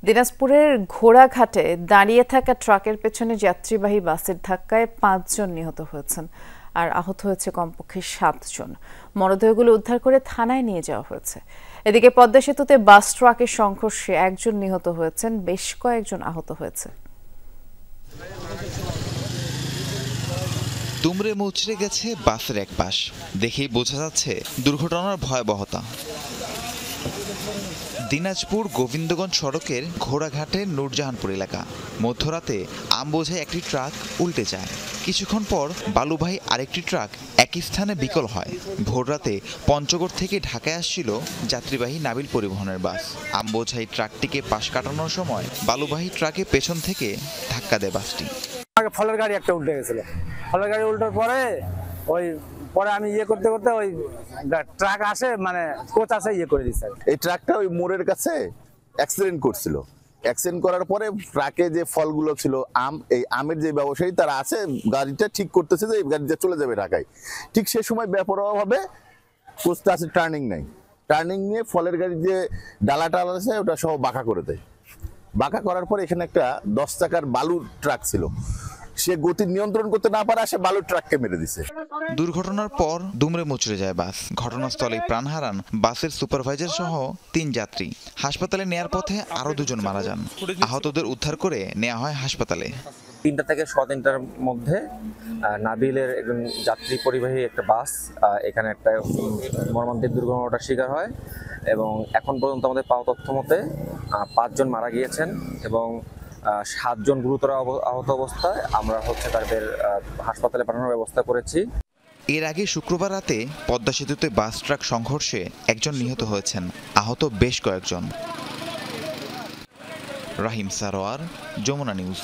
দিনাজপুরের ঘোড়াঘাটে দাঁড়িয়ে থাকা ট্রাকের পেছনে যাত্রীবাহী বাসের ধাক্কায় ৫ জন নিহত হয়েছেন আর আহত হয়েছে কমপক্ষে ৭ জন। মরদেহগুলো উদ্ধার করে থানায় নিয়ে যাওয়া হয়েছে। এদিকে পদ্মা সেতুতে বাস ট্রাকের সংঘর্ষে ১ জন নিহত হয়েছেন, বেশ কয়েকজন আহত হয়েছে। দুমড়ে মুচড়ে গেছে বাসের এক পাশ, দেখেই বোঝা যাচ্ছে দুর্ঘটনার ভয়াবহতা। দিনাজপুর গোবিন্দগঞ্জ সড়কের ঘোড়াঘাটের নূরজাহানপুর এলাকা। মধ্যরাতে আমবোঝাই একটি ট্রাক উল্টে যায়। কিছুক্ষণ পর বালুবাহী আরেকটি ট্রাক একই স্থানে বিকল হয়। ভোররাতে পঞ্চগড় থেকে ঢাকায় আসছিল যাত্রীবাহী নাবিল পরিবহনের বাস। আমবোঝাই ট্রাকটিকে পাশ কাটানোর সময় বালুবাহী ট্রাকে পেছন থেকে ধাক্কা দেয় বাসটি। ফলের গাড়ি একটা উল্টে গেছিল। ফলের গাড়ি উল্টার পরে আমি করতে করতে ওই ট্রাক আসে, মানে কোচ আসে করে দিচ্ছে। এই ট্রাকটা ওই মোড়ের কাছে অ্যাক্সিডেন্ট করছিল। অ্যাক্সিডেন্ট করার পরে ট্রাকে যে ফলগুলো ছিল এই আমের যে ব্যবসায়ী তারা আছে, গাড়িটা ঠিক করতেছে যে এই গাড়িটা চলে যাবে ঢাকায়। ঠিক সে সময় বেপরোয়াভাবে কোচটা আছে টার্নিং নেই, টার্নিং নিয়ে ফলের গাড়ির যে ডালাটা আছে ওটা সহ বাঁকা করে দেয়। বাঁকা করার পর এখানে একটা 10 চাকার বালুর ট্রাক ছিল, সে গতি নিয়ন্ত্রণ করতে না পারে সে বালুর ট্রাককে মেরে দিছে। দুর্ঘটনার পর দুমড়ে মুচড়ে যায় বাস। ঘটনাস্থলে প্রাণ হারান বাসের সুপারভাইজার সহ 3 যাত্রী। হাসপাতালে নেয়ার পথে আরো 2 জন মারা যান। আহতদের উদ্ধার করে নেওয়া হয় হাসপাতালে। 3টা থেকে 3:15টার মধ্যে নাবিলের একজন যাত্রী পরিবাহী একটা বাস এখানে একটা মর্মান্তিক দুর্ঘটনার শিকার হয় এবং এখন পর্যন্ত আমাদের পাওয়া তথ্য মতে 5 জন মারা গিয়েছেন এবং 7 জন গুরুতর আহত অবস্থায়। আমরা তাদের হাসপাতালে পাঠানোর ব্যবস্থা করেছি। এর আগে শুক্রবার রাতে পদ্মা সেতুতে বাস ট্রাক সংঘর্ষে 1 জন নিহত হয়েছেন, আহত বেশ কয়েকজন। রাহিম সারোয়ার, যমুনা নিউজ।